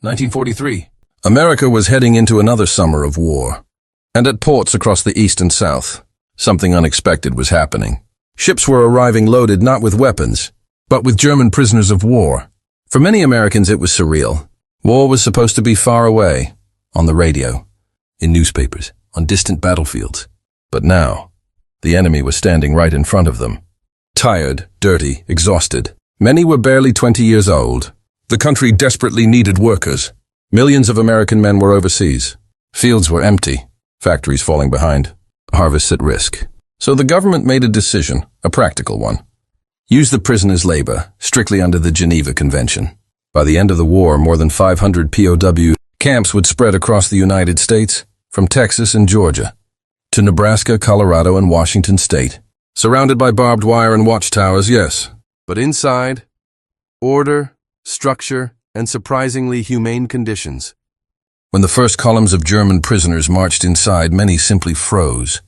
1943. America was heading into another summer of war. And at ports across the east and south, something unexpected was happening. Ships were arriving loaded not with weapons, but with German prisoners of war. For many Americans it was surreal. War was supposed to be far away, on the radio, in newspapers, on distant battlefields. But now, the enemy was standing right in front of them. Tired, dirty, exhausted. Many were barely 20 years old. The country desperately needed workers. Millions of American men were overseas. Fields were empty, factories falling behind, harvests at risk. So the government made a decision, a practical one. Use the prisoners' labor, strictly under the Geneva Convention. By the end of the war, more than 500 POW camps would spread across the United States, from Texas and Georgia to Nebraska, Colorado, and Washington State. Surrounded by barbed wire and watchtowers, yes. But inside, order, structure, and surprisingly humane conditions. When the first columns of German prisoners marched inside, many simply froze.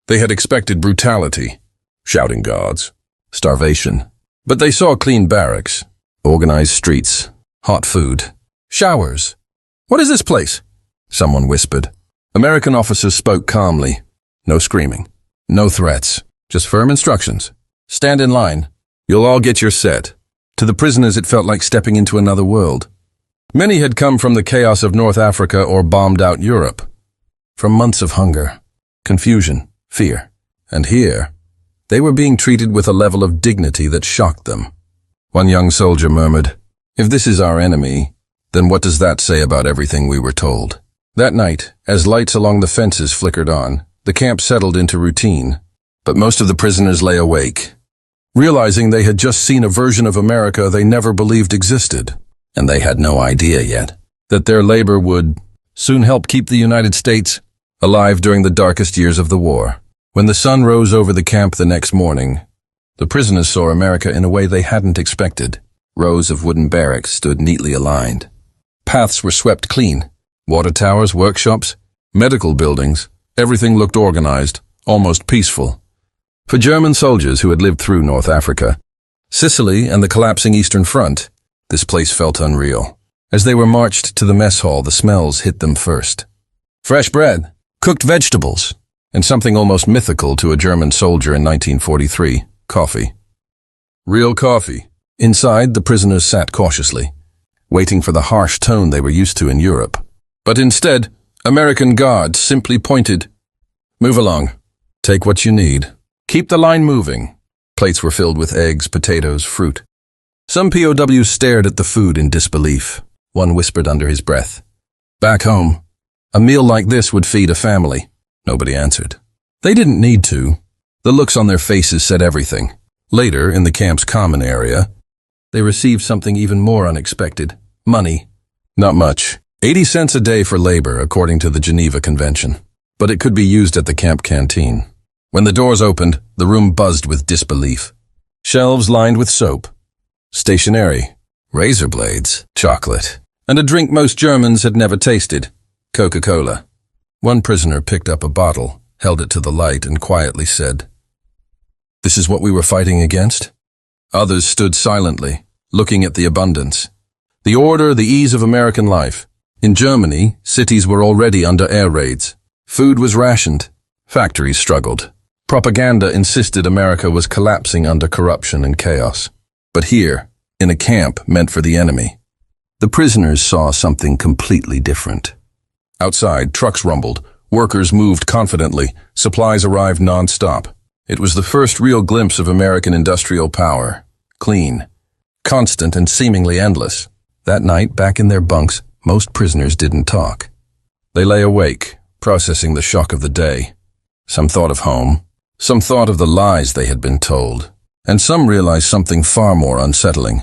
They had expected brutality, shouting gods, starvation. But they saw clean barracks, organized streets, hot food, showers. "What is this place?" someone whispered. American officers spoke calmly. No screaming, no threats, just firm instructions. "Stand in line. You'll all get your set." To the prisoners it felt like stepping into another world. Many had come from the chaos of North Africa or bombed out Europe. From months of hunger, confusion, fear. And here, they were being treated with a level of dignity that shocked them. One young soldier murmured, "If this is our enemy, then what does that say about everything we were told?" That night, as lights along the fences flickered on, the camp settled into routine. But most of the prisoners lay awake, realizing they had just seen a version of America they never believed existed. And they had no idea yet that their labor would soon help keep the United States alive during the darkest years of the war. When the sun rose over the camp the next morning, the prisoners saw America in a way they hadn't expected. Rows of wooden barracks stood neatly aligned. Paths were swept clean. Water towers, workshops, medical buildings, everything looked organized, almost peaceful. For German soldiers who had lived through North Africa, Sicily, and the collapsing Eastern Front, this place felt unreal. As they were marched to the mess hall, the smells hit them first. Fresh bread, cooked vegetables, and something almost mythical to a German soldier in 1943, coffee. Real coffee. Inside, the prisoners sat cautiously, waiting for the harsh tone they were used to in Europe. But instead, American guards simply pointed, "Move along. Take what you need. Keep the line moving." Plates were filled with eggs, potatoes, fruit. Some POWs stared at the food in disbelief. One whispered under his breath, "Back home, a meal like this would feed a family." Nobody answered. They didn't need to. The looks on their faces said everything. Later, in the camp's common area, they received something even more unexpected. Money. Not much. 80 cents a day for labor, according to the Geneva Convention. But it could be used at the camp canteen. When the doors opened, the room buzzed with disbelief. Shelves lined with soap, stationery, razor blades, chocolate, and a drink most Germans had never tasted, Coca-Cola. One prisoner picked up a bottle, held it to the light, and quietly said, "This is what we were fighting against?" Others stood silently, looking at the abundance. The order, the ease of American life. In Germany, cities were already under air raids. Food was rationed. Factories struggled. Propaganda insisted America was collapsing under corruption and chaos. But here, in a camp meant for the enemy, the prisoners saw something completely different. Outside, trucks rumbled. Workers moved confidently. Supplies arrived non-stop. It was the first real glimpse of American industrial power. Clean, constant, and seemingly endless. That night, back in their bunks, most prisoners didn't talk. They lay awake, processing the shock of the day. Some thought of home. Some thought of the lies they had been told. And some realized something far more unsettling.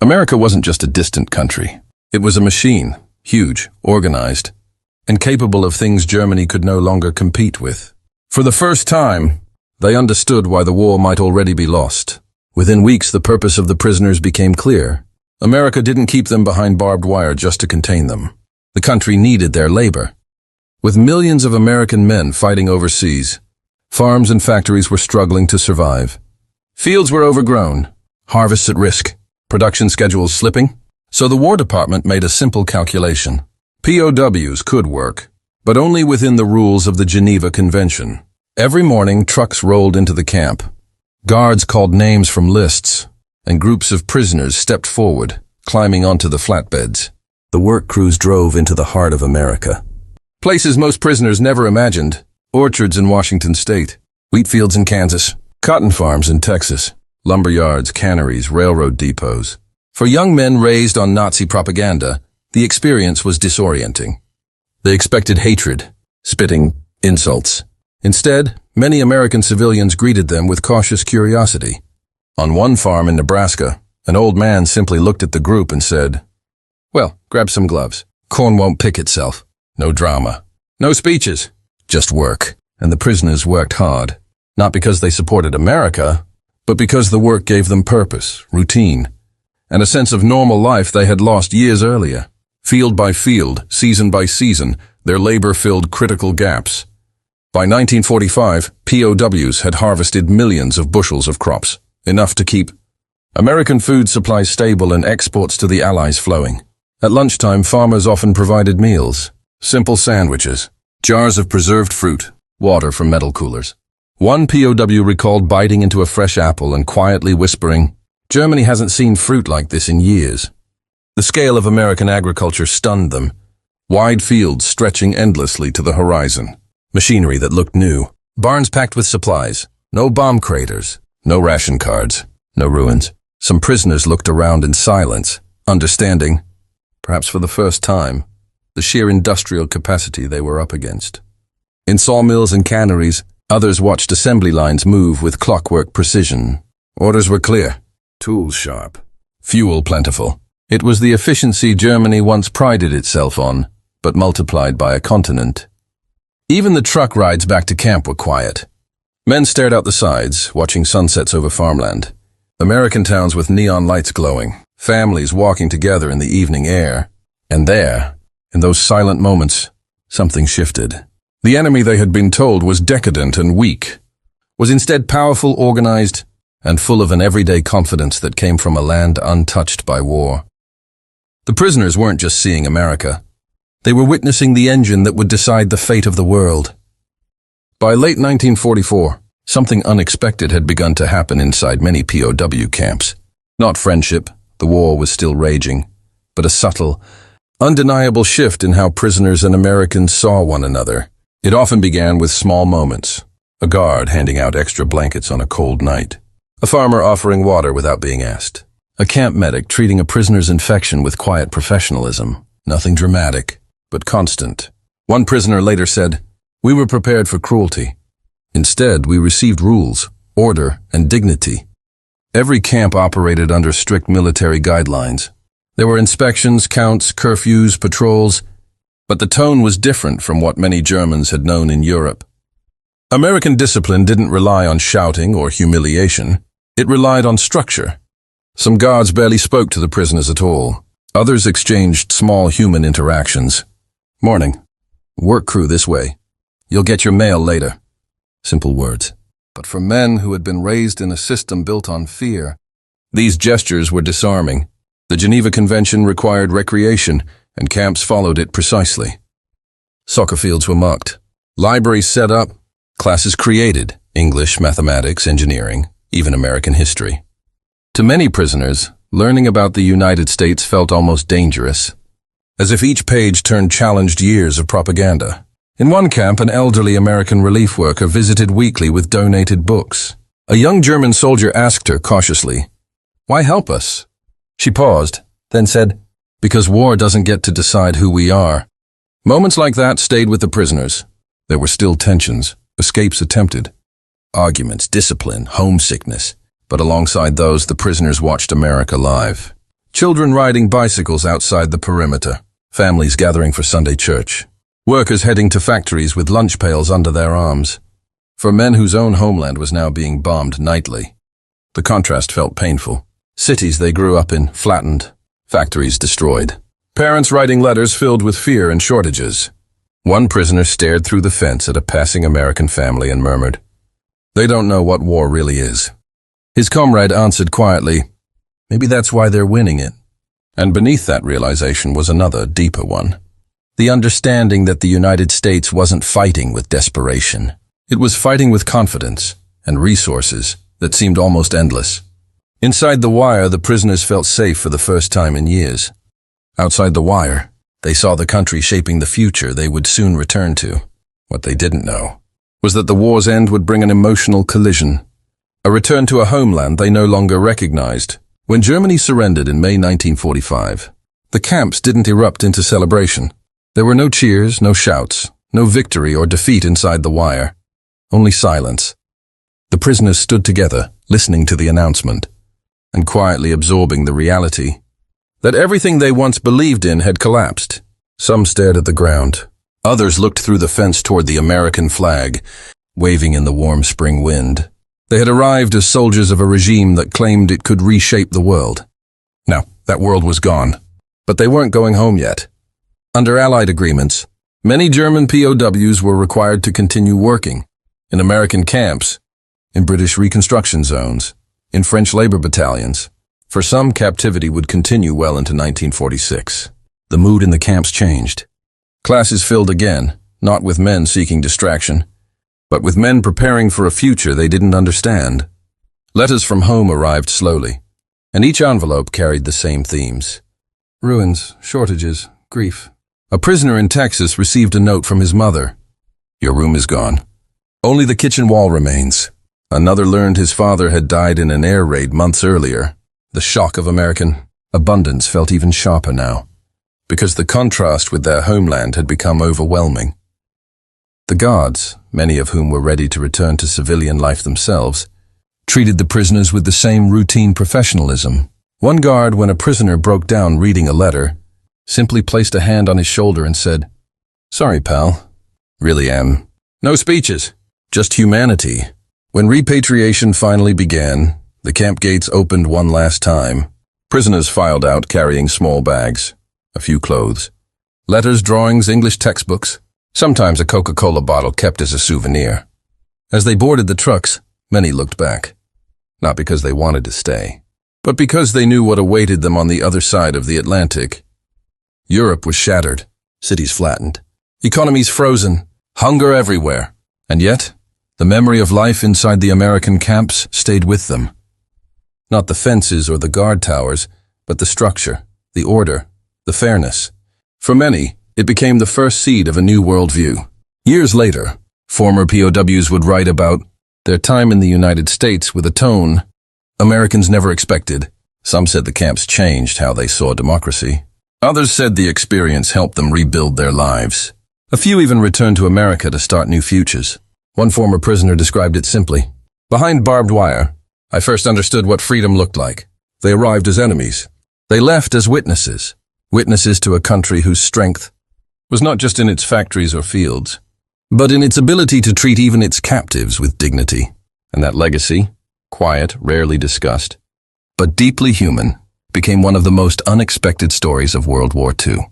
America wasn't just a distant country. It was a machine, huge, organized, and capable of things Germany could no longer compete with. For the first time, they understood why the war might already be lost. Within weeks, the purpose of the prisoners became clear. America didn't keep them behind barbed wire just to contain them. The country needed their labor. With millions of American men fighting overseas, farms and factories were struggling to survive. Fields were overgrown, harvests at risk, production schedules slipping. So the War Department made a simple calculation. POWs could work, but only within the rules of the Geneva Convention. Every morning, trucks rolled into the camp. Guards called names from lists, and groups of prisoners stepped forward, climbing onto the flatbeds. The work crews drove into the heart of America. Places most prisoners never imagined: orchards in Washington state, wheat fields in Kansas, cotton farms in Texas, lumber yards, canneries, railroad depots. For young men raised on Nazi propaganda, the experience was disorienting. They expected hatred, spitting, insults. Instead, many American civilians greeted them with cautious curiosity. On one farm in Nebraska, an old man simply looked at the group and said, "Well, grab some gloves. Corn won't pick itself." No drama. No speeches. Just work. And the prisoners worked hard. Not because they supported America, but because the work gave them purpose, routine, and a sense of normal life they had lost years earlier. Field by field, season by season, their labor filled critical gaps. By 1945, POWs had harvested millions of bushels of crops, enough to keep American food supplies stable and exports to the Allies flowing. At lunchtime, farmers often provided meals, simple sandwiches, jars of preserved fruit, water from metal coolers. One POW recalled biting into a fresh apple and quietly whispering, "Germany hasn't seen fruit like this in years." The scale of American agriculture stunned them. Wide fields stretching endlessly to the horizon. Machinery that looked new. Barns packed with supplies. No bomb craters. No ration cards. No ruins. Some prisoners looked around in silence, understanding, perhaps for the first time, the sheer industrial capacity they were up against. In sawmills and canneries, others watched assembly lines move with clockwork precision. Orders were clear. Tools sharp. Fuel plentiful. It was the efficiency Germany once prided itself on, but multiplied by a continent. Even the truck rides back to camp were quiet. Men stared out the sides, watching sunsets over farmland. American towns with neon lights glowing, families walking together in the evening air. And there, in those silent moments, something shifted. The enemy they had been told was decadent and weak, was instead powerful, organized, and full of an everyday confidence that came from a land untouched by war. The prisoners weren't just seeing America. They were witnessing the engine that would decide the fate of the world. By late 1944, something unexpected had begun to happen inside many POW camps. Not friendship, the war was still raging, but a subtle, undeniable shift in how prisoners and Americans saw one another. It often began with small moments. A guard handing out extra blankets on a cold night. A farmer offering water without being asked. A camp medic treating a prisoner's infection with quiet professionalism. Nothing dramatic, but constant. One prisoner later said, "We were prepared for cruelty. Instead, we received rules, order, and dignity." Every camp operated under strict military guidelines. There were inspections, counts, curfews, patrols, but the tone was different from what many Germans had known in Europe. American discipline didn't rely on shouting or humiliation. It relied on structure. Some guards barely spoke to the prisoners at all. Others exchanged small human interactions. "Morning. Work crew this way. You'll get your mail later." Simple words. But for men who had been raised in a system built on fear, these gestures were disarming. The Geneva Convention required recreation, and camps followed it precisely. Soccer fields were marked. Libraries set up. Classes created. English, mathematics, engineering, even American history. To many prisoners, learning about the United States felt almost dangerous, as if each page turned challenged years of propaganda. In one camp, an elderly American relief worker visited weekly with donated books. A young German soldier asked her cautiously, "Why help us?" She paused, then said, "Because war doesn't get to decide who we are." Moments like that stayed with the prisoners. There were still tensions, escapes attempted, arguments, discipline, homesickness. But alongside those, the prisoners watched America live. Children riding bicycles outside the perimeter, families gathering for Sunday church, workers heading to factories with lunch pails under their arms. For men whose own homeland was now being bombed nightly, the contrast felt painful. Cities they grew up in flattened, factories destroyed. Parents writing letters filled with fear and shortages. One prisoner stared through the fence at a passing American family and murmured, "They don't know what war really is." His comrade answered quietly, "Maybe that's why they're winning it." And beneath that realization was another, deeper one. The understanding that the United States wasn't fighting with desperation. It was fighting with confidence and resources that seemed almost endless. Inside the wire, the prisoners felt safe for the first time in years. Outside the wire, they saw the country shaping the future they would soon return to. What they didn't know was that the war's end would bring an emotional collision, a return to a homeland they no longer recognized. When Germany surrendered in May 1945, the camps didn't erupt into celebration. There were no cheers, no shouts, no victory or defeat inside the wire, only silence. The prisoners stood together, listening to the announcement, and quietly absorbing the reality that everything they once believed in had collapsed. Some stared at the ground. Others looked through the fence toward the American flag, waving in the warm spring wind. They had arrived as soldiers of a regime that claimed it could reshape the world. Now, that world was gone, but they weren't going home yet. Under Allied agreements, many German POWs were required to continue working in American camps, in British reconstruction zones, in French labor battalions. For some, captivity would continue well into 1946. The mood in the camps changed. Classes filled again, not with men seeking distraction, but with men preparing for a future they didn't understand. Letters from home arrived slowly, and each envelope carried the same themes. Ruins, shortages, grief. A prisoner in Texas received a note from his mother. "Your room is gone. Only the kitchen wall remains." Another learned his father had died in an air raid months earlier. The shock of American abundance felt even sharper now, because the contrast with their homeland had become overwhelming. The guards, many of whom were ready to return to civilian life themselves, treated the prisoners with the same routine professionalism. One guard, when a prisoner broke down reading a letter, simply placed a hand on his shoulder and said, "Sorry, pal. Really am." No speeches, just humanity. When repatriation finally began, the camp gates opened one last time. Prisoners filed out carrying small bags, a few clothes, letters, drawings, English textbooks, sometimes a Coca-Cola bottle kept as a souvenir. As they boarded the trucks, many looked back, not because they wanted to stay, but because they knew what awaited them on the other side of the Atlantic. Europe was shattered, cities flattened, economies frozen, hunger everywhere, and yet the memory of life inside the American camps stayed with them. Not the fences or the guard towers, but the structure, the order, the fairness. For many, it became the first seed of a new worldview. Years later, former POWs would write about their time in the United States with a tone Americans never expected. Some said the camps changed how they saw democracy. Others said the experience helped them rebuild their lives. A few even returned to America to start new futures. One former prisoner described it simply: "Behind barbed wire, I first understood what freedom looked like. They arrived as enemies. They left as witnesses. Witnesses to a country whose strength was not just in its factories or fields, but in its ability to treat even its captives with dignity." And that legacy, quiet, rarely discussed, but deeply human, became one of the most unexpected stories of World War II.